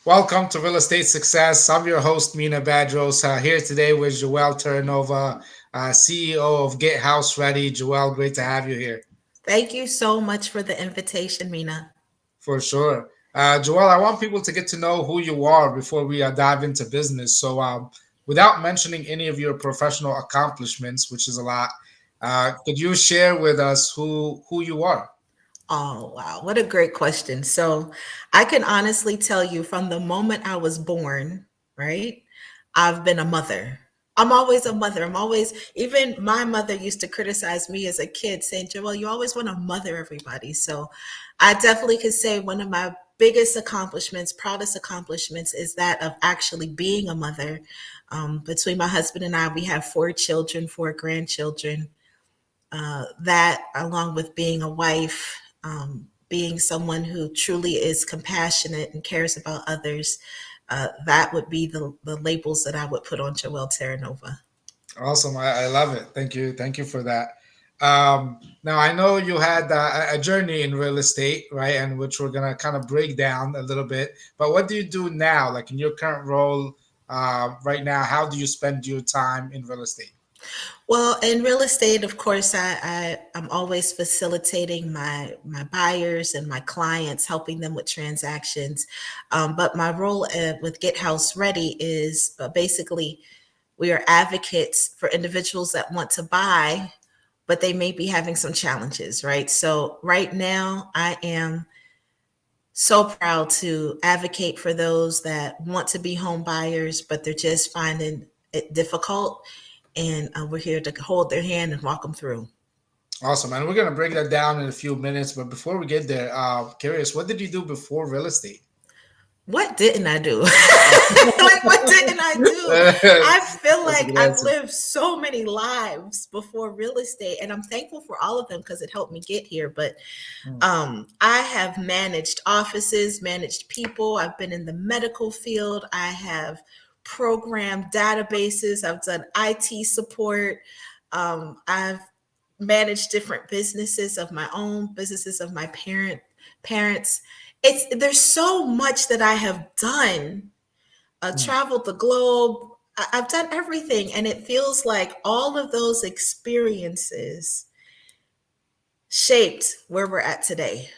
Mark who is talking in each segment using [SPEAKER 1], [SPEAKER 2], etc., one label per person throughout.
[SPEAKER 1] Welcome to Real Estate Success. I'm your host, Mena Badros, here today with Joelle Terranova, CEO of Get House Ready. Joelle, great to have you here
[SPEAKER 2] Thank you so much for the invitation, Mina.
[SPEAKER 1] for sure. Joelle, I want people to get to know who you are before we dive into business. So, without mentioning any of your professional accomplishments, which is a lot, could you share with us who you are?
[SPEAKER 2] Oh, wow. What a great question. So, I can honestly tell you from the moment I was born, right? I've been a mother. I'm always a mother. Even my mother used to criticize me as a kid, saying, Joelle, you always want to mother everybody. So, I definitely could say one of my biggest accomplishments, proudest accomplishments, is that of actually being a mother. Between my husband and I, we have four children, four grandchildren. That, along with being a wife, being someone who truly is compassionate and cares about others, that would be the labels that I would put on Joelle Terranova.
[SPEAKER 1] Awesome. I love it. Thank you. Thank you for that. Now, I know you had a journey in real estate, right? And which we're going to kind of break down a little bit. But what do you do now? Like in your current role right now, how do you spend your time in real estate?
[SPEAKER 2] Well, in real estate, of course, I'm always facilitating my buyers and my clients, helping them with transactions. But my role with Get House Ready is basically we are advocates for individuals that want to buy, but they may be having some challenges, right? So right now, I am so proud to advocate for those that want to be home buyers, but they're just finding it difficult. And we're here to hold their hand and walk them through.
[SPEAKER 1] Awesome. And we're going to break that down in a few minutes. But before we get there, curious, what did you do before real estate?
[SPEAKER 2] What didn't I do? Like, what didn't I do? I feel
[SPEAKER 1] That's a
[SPEAKER 2] like
[SPEAKER 1] good
[SPEAKER 2] I've
[SPEAKER 1] answer.
[SPEAKER 2] lived so many lives before real estate, and I'm thankful for all of them because it helped me get here. But
[SPEAKER 1] Hmm.
[SPEAKER 2] I have managed offices, managed people. I've been in the medical field. I have programmed databases. I've done IT support. I've managed different businesses of my own, businesses of my parents. It's there's so much that I have done.
[SPEAKER 1] Hmm.
[SPEAKER 2] Traveled the globe. I've done everything, and it feels like all of those experiences shaped where we're at today.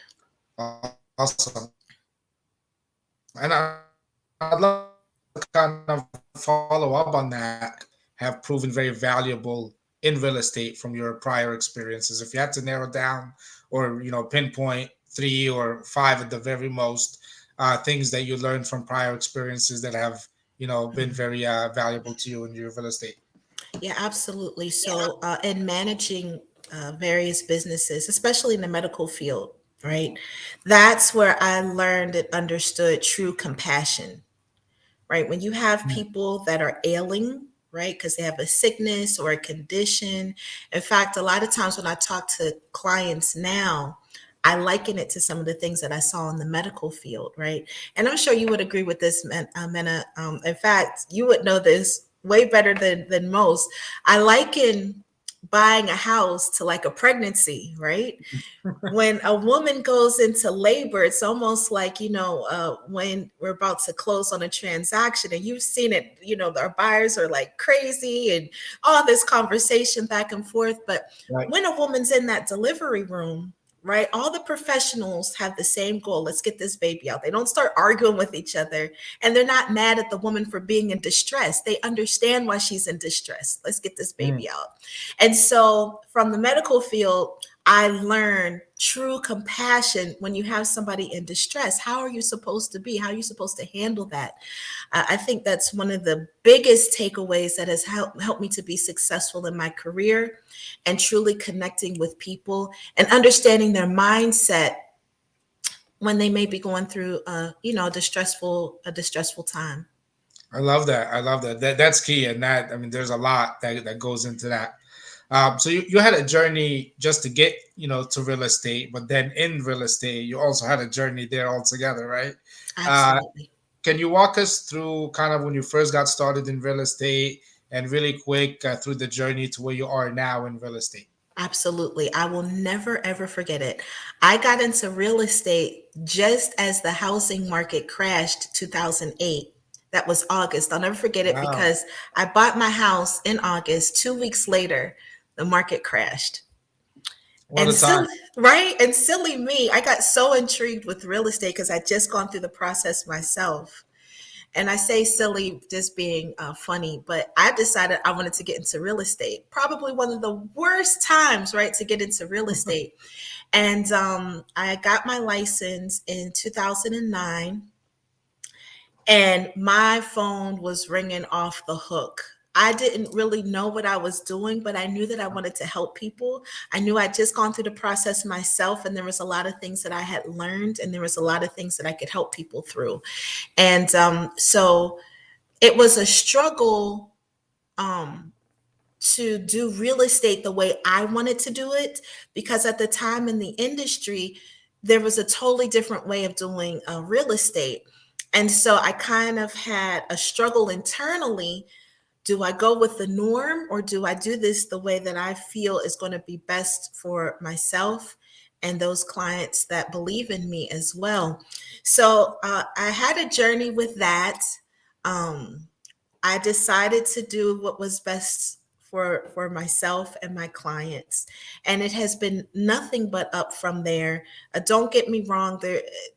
[SPEAKER 1] Awesome. And I'd love to kind of follow up on that. Have proven very valuable in real estate from your prior experiences. If you had to narrow down or pinpoint three or five at the very most things that you learned from prior experiences that have been very valuable to you in your real estate.
[SPEAKER 2] Yeah, absolutely. So, in managing various businesses, especially in the medical field, right? That's where I learned and understood true compassion, right? When you have
[SPEAKER 1] Mm.
[SPEAKER 2] people that are ailing, right, because they have a sickness or a condition. In fact, a lot of times when I talk to clients now, I liken it to some of the things that I saw in the medical field, right? And I'm sure you would agree with this, Mena. In fact, you would know this way better than most. I liken buying a house to like a pregnancy, right? When a woman goes into labor, it's almost like, when we're about to close on a transaction and you've seen it, our buyers are like crazy and all this conversation back and forth. But
[SPEAKER 1] Right.
[SPEAKER 2] when a woman's in that delivery room, right, all the professionals have the same goal. Let's get this baby out. They don't start arguing with each other, and they're not mad at the woman for being in distress. They understand why she's in distress. Let's get this
[SPEAKER 1] Mm.
[SPEAKER 2] baby out. And so from the medical field, I learned true compassion when you have somebody in distress. How are you supposed to be? How are you supposed to handle that? I think that's one of the biggest takeaways that has helped me to be successful in my career and truly connecting with people and understanding their mindset when they may be going through a distressful time.
[SPEAKER 1] I love that. I love that. That's key. And that, I mean, there's a lot that goes into that. So you had a journey just to get, to real estate, but then in real estate, you also had a journey there altogether, right? Uh,
[SPEAKER 2] Absolutely.
[SPEAKER 1] can you walk us through kind of when you first got started in real estate and really quick through the journey to where you are now in real estate?
[SPEAKER 2] Absolutely. I will never, ever forget it. I got into real estate just as the housing market crashed 2008. That was August. I'll never forget it
[SPEAKER 1] Wow,
[SPEAKER 2] because I bought my house in August. 2 weeks later, the market crashed.
[SPEAKER 1] what
[SPEAKER 2] And
[SPEAKER 1] a time.
[SPEAKER 2] silly, right? And silly me, I got so intrigued with real estate because I'd just gone through the process myself. And I say silly just being funny, but I decided I wanted to get into real estate. Probably one of the worst times, right, to get into real estate. And I got my license in 2009, and my phone was ringing off the hook. I didn't really know what I was doing, but I knew that I wanted to help people. I knew I'd just gone through the process myself, and there was a lot of things that I had learned, and there was a lot of things that I could help people through. And so it was a struggle um, to do real estate the way I wanted to do it, because at the time in the industry, there was a totally different way of doing real estate. And so I kind of had a struggle internally. Do I go with the norm, or do I do this the way that I feel is going to be best for myself and those clients that believe in me as well? So I had a journey with that. Um, I decided to do what was best for myself and my clients, and it has been nothing but up from there. Don't get me wrong,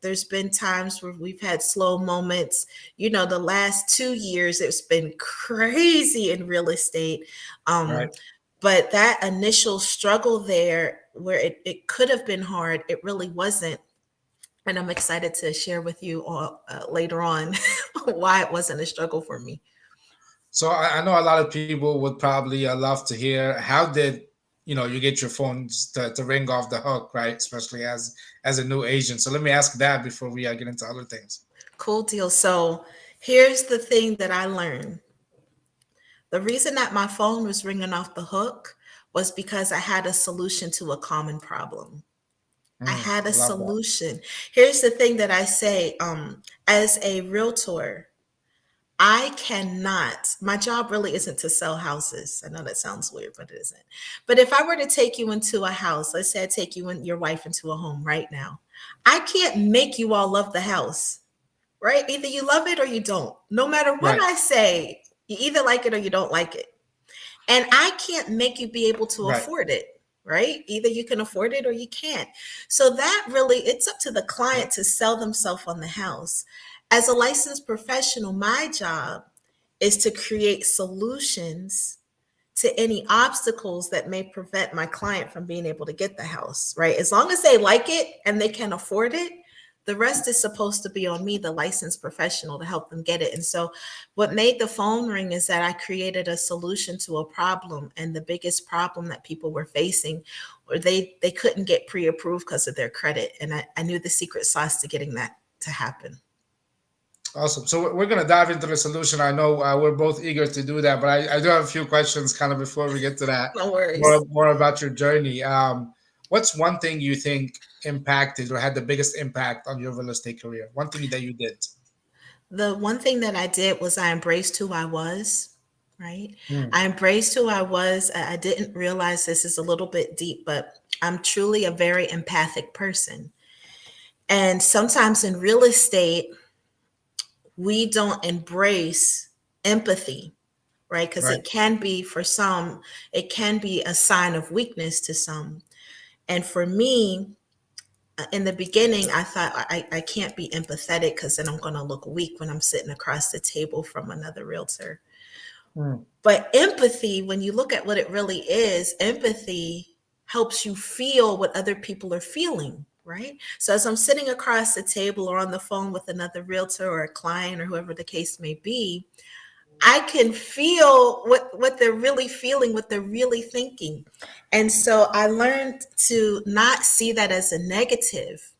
[SPEAKER 2] there's been times where we've had slow moments. You know, the last 2 years it's been crazy in real estate.
[SPEAKER 1] Right.
[SPEAKER 2] um, but that initial struggle there, where it could have been hard, it really wasn't. And I'm excited to share with you all later on why it wasn't a struggle for me.
[SPEAKER 1] So I know a lot of people would probably love to hear how did you get your phones to ring off the hook, right? Especially as a new agent. So let me ask that before we get into other things.
[SPEAKER 2] Cool deal. So here's the thing that I learned. The reason that my phone was ringing off the hook was because I had a solution to a common problem. I had a
[SPEAKER 1] Love that.
[SPEAKER 2] solution. Here's the thing that I say, as a realtor, I cannot, my job really isn't to sell houses. I know that sounds weird, but it isn't. But if I were to take you into a house, let's say I take you and your wife into a home right now, I can't make you all love the house, right? Either you love it or you don't. No matter what
[SPEAKER 1] Right.
[SPEAKER 2] I say, you either like it or you don't like it. And I can't make you be able to
[SPEAKER 1] Right.
[SPEAKER 2] afford it, right? Either you can afford it or you can't. So that really, it's up to the
[SPEAKER 1] Right.
[SPEAKER 2] client to sell themselves on the house. As a licensed professional, my job is to create solutions to any obstacles that may prevent my client from being able to get the house, right? As long as they like it and they can afford it, the rest is supposed to be on me, the licensed professional, to help them get it. And so, what made the phone ring is that I created a solution to a problem. And the biggest problem that people were facing, or they couldn't get pre approved because of their credit. And I knew the secret sauce to getting that to happen.
[SPEAKER 1] Awesome. So we're going to dive into the solution. I know we're both eager to do that, but I do have a few questions kind of before we get to that.
[SPEAKER 2] No worries.
[SPEAKER 1] More about your journey. What's one thing you think impacted or had the biggest impact on your real estate career? One thing that you did.
[SPEAKER 2] The one thing that I did was I embraced who I was, right?
[SPEAKER 1] Mm,
[SPEAKER 2] I embraced who I was. I didn't realize this is a little bit deep, but I'm truly a very empathic person. And sometimes in real estate, we don't embrace empathy, right? Because
[SPEAKER 1] right.
[SPEAKER 2] it can be, for some, it can be a sign of weakness to some. And for me, in the beginning, I thought I can't be empathetic because then I'm going to look weak when I'm sitting across the table from another realtor.
[SPEAKER 1] Mm,
[SPEAKER 2] But empathy, when you look at what it really is, empathy helps you feel what other people are feeling, right? So as I'm sitting across the table or on the phone with another realtor or a client or whoever the case may be, I can feel what they're really feeling, what they're really thinking. And so I learned to not see that as a negative,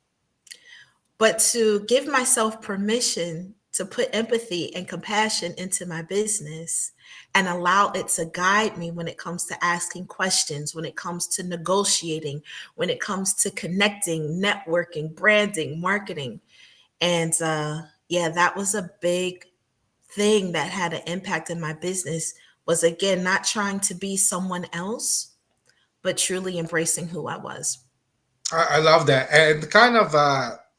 [SPEAKER 2] but to give myself permission to put empathy and compassion into my business and allow it to guide me when it comes to asking questions, when it comes to negotiating, when it comes to connecting, networking, branding, marketing. And yeah, that was a big thing that had an impact in my business, was again not trying to be someone else, but truly embracing who I was.
[SPEAKER 1] I love that. And kind of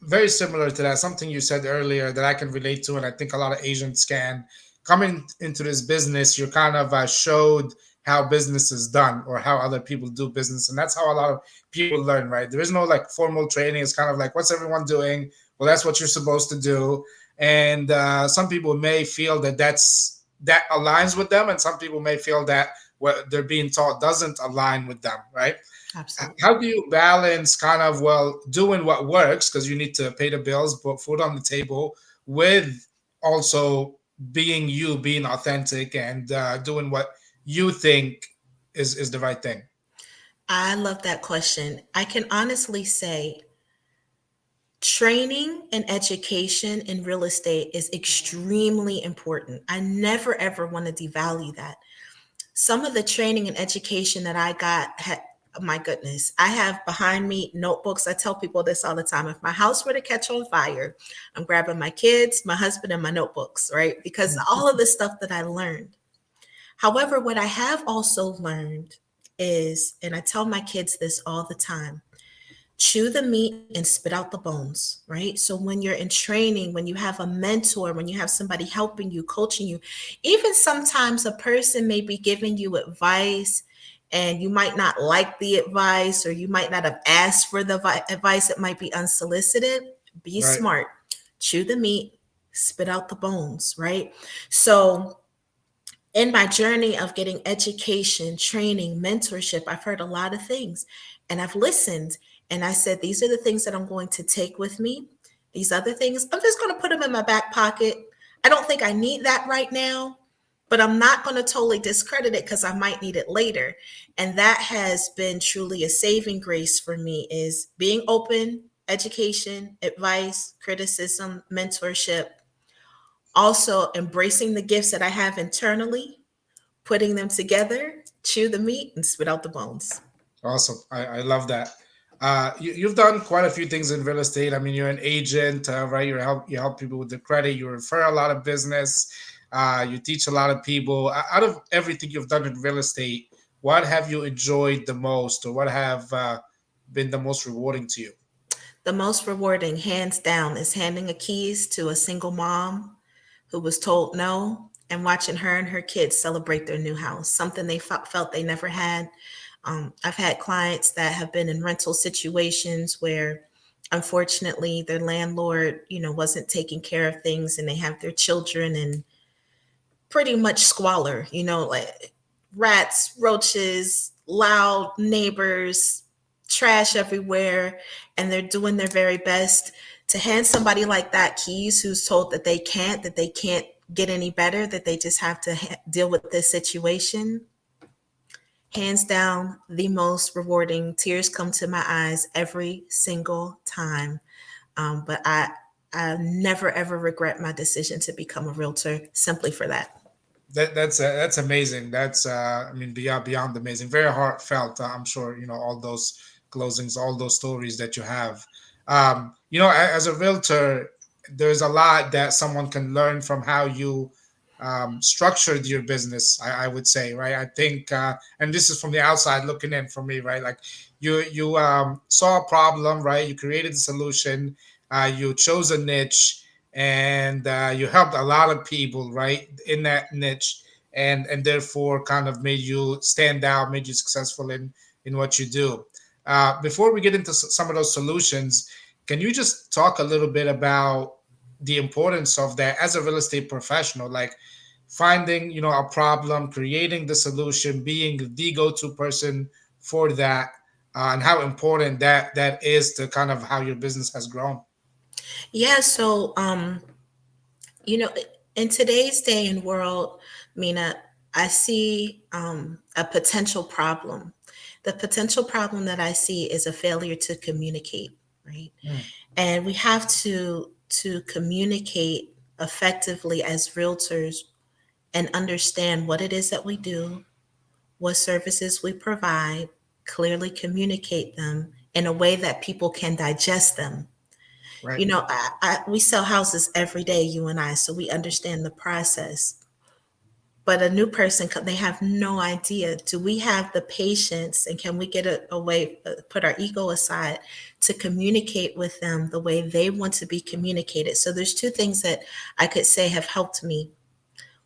[SPEAKER 1] very similar to that, something you said earlier that I can relate to, and I think a lot of Asians can. Coming into this business, you kind of showed how business is done or how other people do business. And that's how a lot of people learn, right? There is no like formal training. It's kind of like, what's everyone doing? Well, that's what you're supposed to do. And some people may feel that that aligns with them, and some people may feel that what they're being taught doesn't align with them, right?
[SPEAKER 2] Absolutely.
[SPEAKER 1] How do you balance kind of well doing what works because you need to pay the bills, put food on the table, with also being you, being authentic, and doing what you think is the right thing?
[SPEAKER 2] I love that question. I can honestly say training and education in real estate is extremely important. I never ever want to devalue that. Some of the training and education that I got had, my goodness, I have behind me notebooks. I tell people this all the time. If my house were to catch on fire, I'm grabbing my kids, my husband, and my notebooks, right? Because all of the stuff that I learned. However, what I have also learned is, and I tell my kids this all the time, chew the meat and spit out the bones, right? So when you're in training, when you have a mentor, when you have somebody helping you, coaching you, even sometimes a person may be giving you advice and you might not like the advice or you might not have asked for the advice, it might be unsolicited. Be
[SPEAKER 1] Right.
[SPEAKER 2] smart, chew the meat, spit out the bones, right? So in my journey of getting education, training, mentorship, I've heard a lot of things and I've listened and I said, these are the things that I'm going to take with me. These other things, I'm just going to put them in my back pocket. I don't think I need that right now, but I'm not going to totally discredit it because I might need it later. And that has been truly a saving grace for me is being open, education, advice, criticism, mentorship, also embracing the gifts that I have internally, putting them together, chew the meat, and spit out the bones.
[SPEAKER 1] Awesome. I love that. You've done quite a few things in real estate. I mean, you're an agent, right? You help people with the credit. You refer a lot of business. You teach a lot of people. Out of everything you've done in real estate, what have you enjoyed the most, or what have been the most rewarding to you?
[SPEAKER 2] The most rewarding, hands down, is handing a keys to a single mom who was told no and watching her and her kids celebrate their new house, something they felt they never had. I've had clients that have been in rental situations where unfortunately their landlord, wasn't taking care of things and they have their children in pretty much squalor, like rats, roaches, loud neighbors, trash everywhere, and they're doing their very best to hand somebody like that keys who's told that they can't get any better, that they just have to deal with this situation. Hands down, the most rewarding. Tears come to my eyes every single time. But I never ever regret my decision to become a realtor simply for that.
[SPEAKER 1] That's amazing. That's I mean beyond amazing. Very heartfelt. I'm sure all those closings, all those stories that you have. As a realtor, there's a lot that someone can learn from how you structured your business. I would say, right? I think, and this is from the outside looking in for me, right? Like you saw a problem, right? You created a solution. You chose a niche and you helped a lot of people right in that niche, and therefore kind of made you stand out, made you successful in what you do. Before we get into some of those solutions, can you just talk a little bit about the importance of that as a real estate professional, like finding a problem, creating the solution, being the go-to person for that, and how important that is to kind of how your business has grown?
[SPEAKER 2] Yeah, so you know, in today's day and world, Mina, I see a potential problem. The potential problem that I see is a failure to communicate, right?
[SPEAKER 1] Mm,
[SPEAKER 2] And we have to communicate effectively as realtors and understand what it is that we do, what services we provide, clearly communicate them in a way that people can digest them.
[SPEAKER 1] right.
[SPEAKER 2] We sell houses every day, you and I, so we understand the process. but a new person, they have no idea. Do we have the patience, and can we get a way, put our ego aside to communicate with them the way they want to be communicated? So there's two things that I could say have helped me.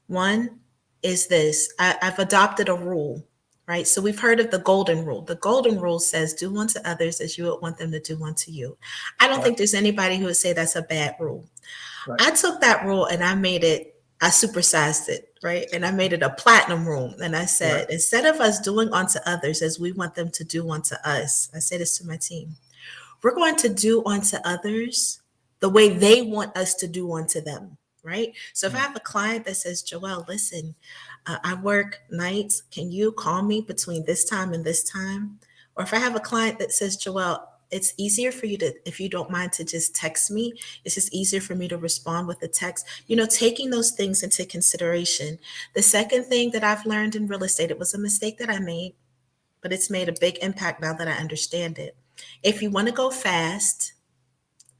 [SPEAKER 2] One is this: I've adopted a rule, right? So we've heard of the golden rule. The golden rule says, do unto others as you would want them to do unto you. I don't
[SPEAKER 1] Right.
[SPEAKER 2] think there's anybody who would say that's a bad rule.
[SPEAKER 1] Right.
[SPEAKER 2] I took that rule and I supersized it, right? And I made it a platinum rule. And I
[SPEAKER 1] Right.
[SPEAKER 2] said, instead of us doing unto others as we want them to do unto us, I say this to my team: we're going to do unto others the way they want us to do unto them, right? So if I
[SPEAKER 1] Mm.
[SPEAKER 2] have a client that says, Joelle, listen, I work nights. Can you call me between this time and this time? Or if I have a client that says, Joelle, it's easier for you to, if you don't mind, to just text me. It's just easier for me to respond with a text. Taking those things into consideration. The second thing that I've learned in real estate, it was a mistake that I made, but it's made a big impact now that I understand it. If you want to go fast,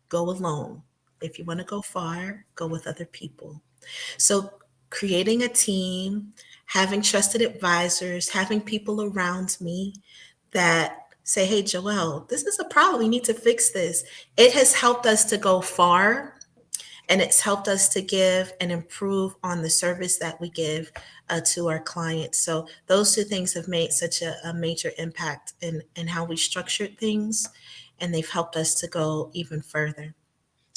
[SPEAKER 2] go alone. If you want to go far, go with other people. So, creating a team, having trusted advisors, having people around me that say, hey, Joelle, this is a problem. You need to fix this. It has helped us to go far, and it's helped us to give and improve on the service that we give to our clients. So those two things have made such a major impact in how we structured things, and they've helped us to go even further.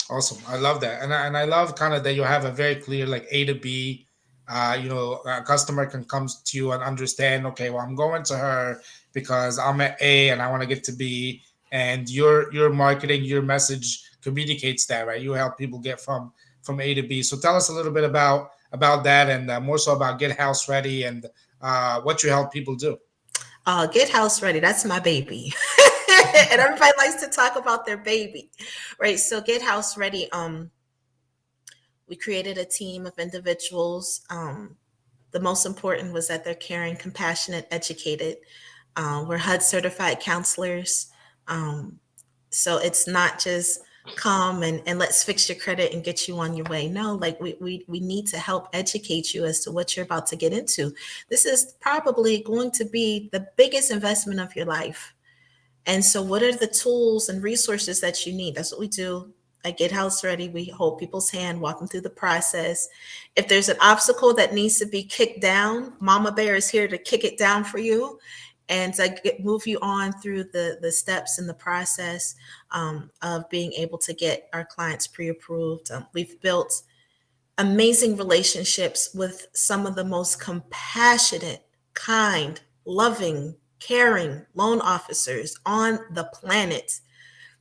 [SPEAKER 1] Awesome. I love that. And I love kind of that you have a very clear like A to B. A customer can come to you and understand, okay, well, I'm going to her because I'm at A and I want to get to B. And your marketing, your message communicates that, right? You help people get from A to B. So tell us a little bit about that, and more so about Get House Ready and what you help people do.
[SPEAKER 2] Get house ready. That's my baby. And everybody likes to talk about their baby, right? So get house ready. We created a team of individuals. The most important was that they're caring, compassionate, educated. We're HUD certified counselors. Um, so it's not just come and let's fix your credit and get you on your way. No, like we need to help educate you as to what you're about to get into. This is probably going to be the biggest investment of your life. And so, what are the tools and resources that you need? That's what we do at Get House Ready. We hold people's hand, walk them through the process. If there's an obstacle that needs to be kicked down, Mama Bear is here to kick it down for you and to move you on through the steps in the process of being able to get our clients pre approved. We've built amazing relationships with some of the most compassionate, kind, loving, caring loan officers on the planet.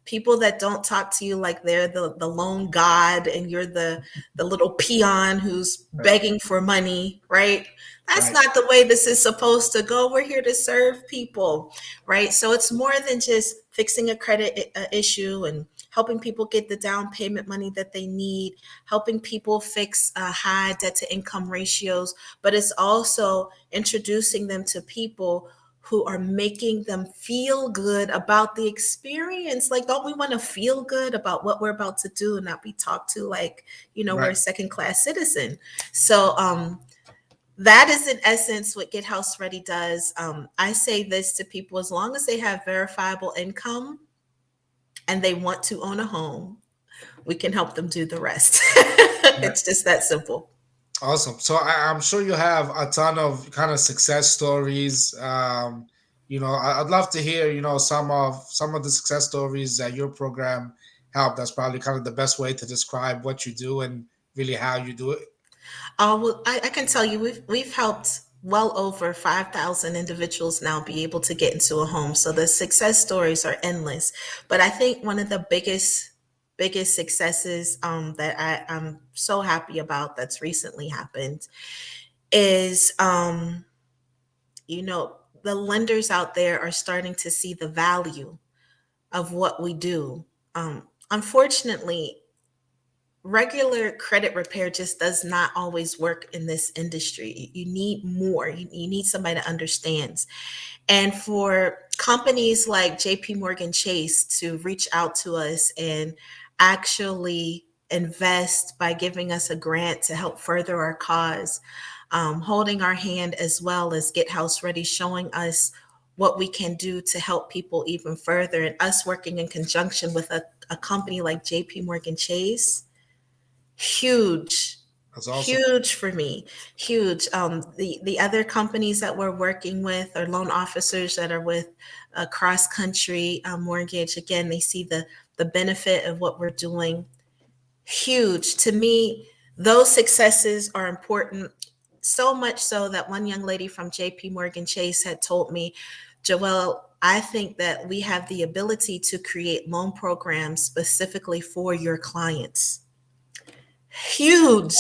[SPEAKER 2] People that don't talk to you like they're the lone god and you're the little peon who's
[SPEAKER 1] Right.
[SPEAKER 2] begging for money, right? That's
[SPEAKER 1] Right.
[SPEAKER 2] not the way this is supposed to go. We're here to serve people, right? So it's more than just fixing a credit issue and helping people get the down payment money that they need, helping people fix high debt to income ratios, but it's also introducing them to people who are making them feel good about the experience. Like, don't we want to feel good about what we're about to do and not be talked to like, we're
[SPEAKER 1] Right.
[SPEAKER 2] a second class citizen? So, that is in essence what Get House Ready does. I say this to people: as long as they have verifiable income and they want to own a home, we can help them do the rest.
[SPEAKER 1] Right.
[SPEAKER 2] It's just that simple.
[SPEAKER 1] Awesome. So I'm sure you have a ton of kind of success stories. I'd love to hear, some of the success stories that your program helped. That's probably kind of the best way to describe what you do and really how you do it.
[SPEAKER 2] Well, I can tell you we've helped well over 5,000 individuals now be able to get into a home. So the success stories are endless. But I think one of the biggest successes that I'm so happy about that's recently happened is you know the lenders out there are starting to see the value of what we do. Unfortunately, regular credit repair just does not always work in this industry. You need more. You need somebody that understands. And for companies like JP Morgan Chase to reach out to us and actually invest by giving us a grant to help further our cause, holding our hand as well as Get House Ready, showing us what we can do to help people even further, and us working in conjunction with a company like JP Morgan Chase. Huge,
[SPEAKER 1] That's awesome.
[SPEAKER 2] huge for me. Huge. The other companies that we're working with are loan officers that are with cross country mortgage. Again, they see the benefit of what we're doing. Huge to me. Those successes are important, so much so that one young lady from JP Morgan Chase had told me, Joelle, I think that we have the ability to create loan programs specifically for your clients. Huge,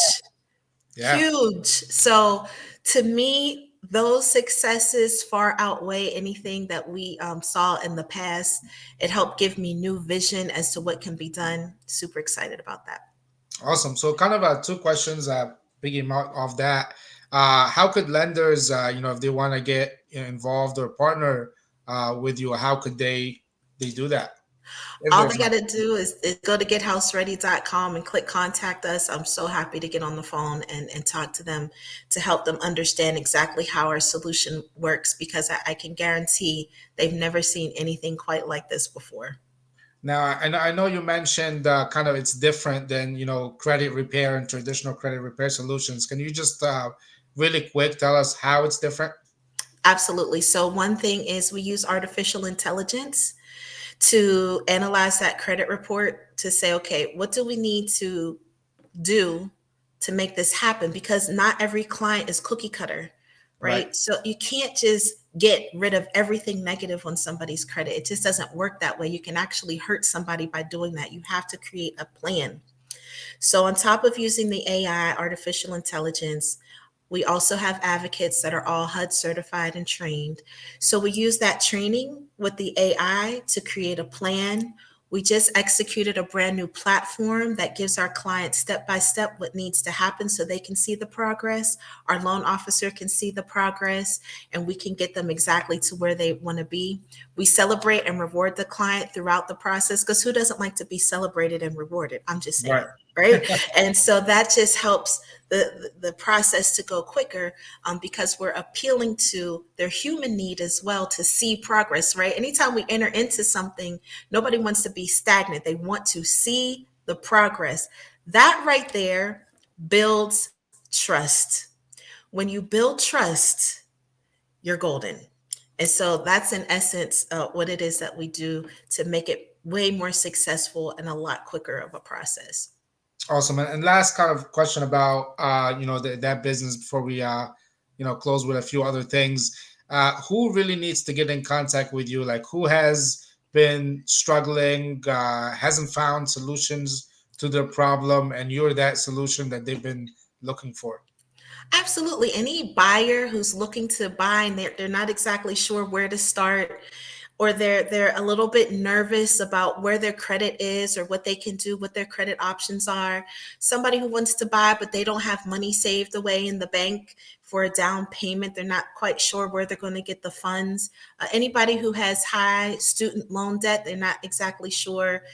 [SPEAKER 1] Yeah.
[SPEAKER 2] huge. So to me, those successes far outweigh anything that we saw in the past. It helped give me new vision as to what can be done. Super excited about that.
[SPEAKER 1] Awesome. So, kind of two questions picking off that. How could lenders, if they want to get involved or partner with you, how could they do that? If
[SPEAKER 2] All they
[SPEAKER 1] there's
[SPEAKER 2] got
[SPEAKER 1] not.
[SPEAKER 2] to do is go to gethouseready.com and click contact us. I'm so happy to get on the phone and talk to them to help them understand exactly how our solution works, because I can guarantee they've never seen anything quite like this before.
[SPEAKER 1] Now, I know you mentioned kind of it's different than credit repair and traditional credit repair solutions. Can you just really quick tell us how it's different?
[SPEAKER 2] Absolutely. So, one thing is we use artificial intelligence to analyze that credit report to say, okay, what do we need to do to make this happen? Because not every client is cookie cutter,
[SPEAKER 1] Right.
[SPEAKER 2] right? So you can't just get rid of everything negative on somebody's credit. It just doesn't work that way. You can actually hurt somebody by doing that. You have to create a plan. So, on top of using the AI, artificial intelligence, we also have advocates that are all HUD certified and trained. So we use that training with the AI to create a plan. We just executed a brand new platform that gives our clients step by step what needs to happen so they can see the progress. Our loan officer can see the progress, and we can get them exactly to where they want to be. We celebrate and reward the client throughout the process, because who doesn't like to be celebrated and rewarded? I'm just
[SPEAKER 1] Right.
[SPEAKER 2] saying, right? And so that just helps the process to go quicker, because we're appealing to their human need as well to see progress, right? Anytime we enter into something, nobody wants to be stagnant. They want to see the progress. That right there builds trust. When you build trust, you're golden. And so that's in essence what it is that we do to make it way more successful and a lot quicker of a process.
[SPEAKER 1] Awesome. And last kind of question about that business before we close with a few other things. Who really needs to get in contact with you? Like who has been struggling, hasn't found solutions to their problem, and you're that solution that they've been looking for.
[SPEAKER 2] Absolutely. Any buyer who's looking to buy and they're not exactly sure where to start, or they're a little bit nervous about where their credit is or what they can do, what their credit options are. Somebody who wants to buy but they don't have money saved away in the bank for a down payment. They're not quite sure where they're going to get the funds. Anybody who has high student loan debt, they're not exactly sure,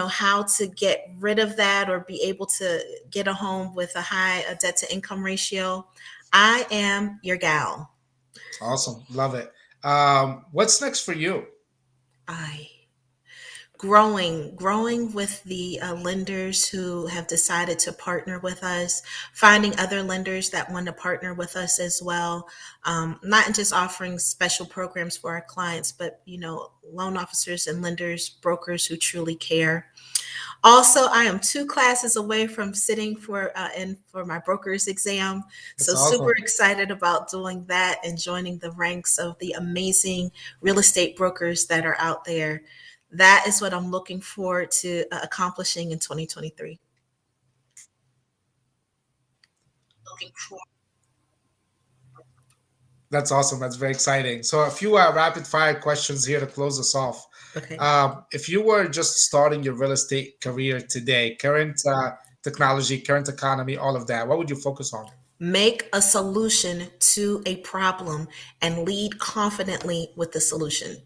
[SPEAKER 2] how to get rid of that or be able to get a home with a high debt to income ratio. I am your gal.
[SPEAKER 1] Awesome. Love it. What's next for you?
[SPEAKER 2] I growing with the lenders who have decided to partner with us, finding other lenders that want to partner with us as well, not just offering special programs for our clients, but loan officers and lenders, brokers who truly care. Also, I am 2 classes away from sitting for my broker's exam.
[SPEAKER 1] That's
[SPEAKER 2] So super
[SPEAKER 1] awesome.
[SPEAKER 2] excited about doing that and joining the ranks of the amazing real estate brokers that are out there. That is what I'm looking forward to accomplishing in 2023.
[SPEAKER 1] That's awesome. That's very exciting. So, a few rapid fire questions here to close us off.
[SPEAKER 2] Okay.
[SPEAKER 1] If you were just starting your real estate career today, current technology, current economy, all of that, what would you focus on?
[SPEAKER 2] Make a solution to a problem and lead confidently with the solution.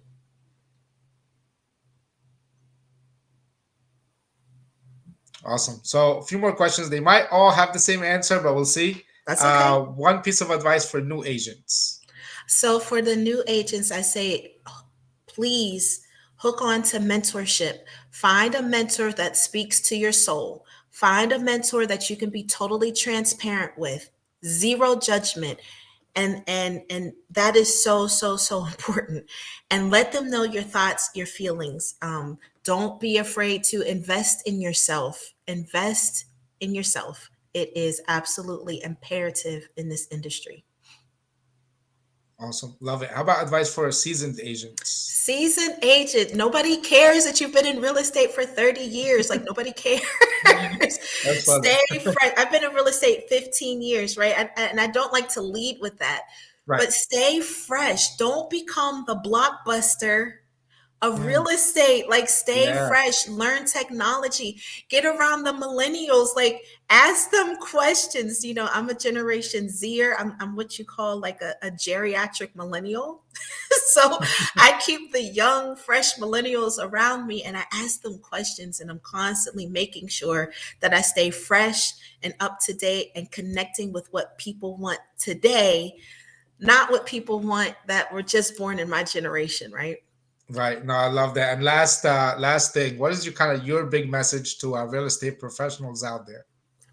[SPEAKER 1] Awesome. So, a few more questions. They might all have the same answer, but we'll see.
[SPEAKER 2] That's okay.
[SPEAKER 1] One piece of advice for new agents.
[SPEAKER 2] So for the new agents, I say, please hook on to mentorship. Find a mentor that speaks to your soul. Find a mentor that you can be totally transparent with. Zero judgment. And that is so important. And let them know your thoughts, your feelings. Don't be afraid to invest in yourself. Invest in yourself. It is absolutely imperative in this industry.
[SPEAKER 1] Awesome. Love it. How about advice for seasoned agents?
[SPEAKER 2] Seasoned agent. Nobody cares that you've been in real estate for 30 years. Like nobody cares.
[SPEAKER 1] That's funny.
[SPEAKER 2] Stay fresh. I've been in real estate 15 years, right? And I don't like to lead with that.
[SPEAKER 1] Right.
[SPEAKER 2] But stay fresh. Don't become the blockbuster of
[SPEAKER 1] Mm,
[SPEAKER 2] real estate. Like stay
[SPEAKER 1] yeah.
[SPEAKER 2] fresh, learn technology, get around the millennials, like ask them questions. I'm a generation zer. I'm what you call like a geriatric millennial. So I keep the young fresh millennials around me and I ask them questions, and I'm constantly making sure that I stay fresh and up to date and connecting with what people want today, not what people want that were just born in my generation, right?
[SPEAKER 1] Right. No, I love that. And last thing, what is your kind of your big message to our real estate professionals out there?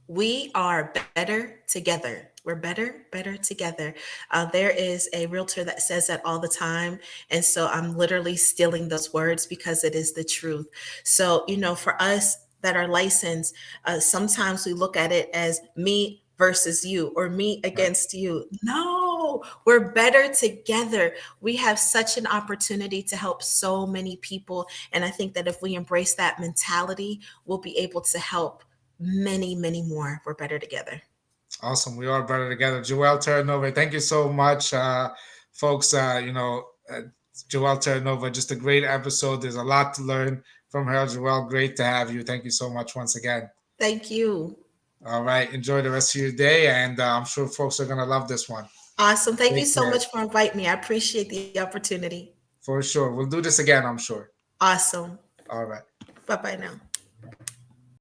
[SPEAKER 2] We are better together. We're better together. There is a realtor that says that all the time. And so I'm literally stealing those words because it is the truth. So, for us that are licensed, sometimes we look at it as me versus you or me
[SPEAKER 1] Right.
[SPEAKER 2] against you. No, we're better together. We have such an opportunity to help so many people. And I think that if we embrace that mentality, we'll be able to help many more. We're better together.
[SPEAKER 1] Awesome. We are better together. Joelle Terranova, thank you so much, folks. Joelle Terranova, just a great episode. There's a lot to learn from her. Joelle, great to have you. Thank you so much once again.
[SPEAKER 2] Thank you.
[SPEAKER 1] All right. Enjoy the rest of your day. And I'm sure folks are going to love this one.
[SPEAKER 2] Awesome. Thank you
[SPEAKER 1] Take
[SPEAKER 2] so
[SPEAKER 1] care.
[SPEAKER 2] much for inviting me. I appreciate the opportunity.
[SPEAKER 1] For sure. We'll do this again, I'm sure.
[SPEAKER 2] Awesome.
[SPEAKER 1] All right.
[SPEAKER 2] Bye bye now.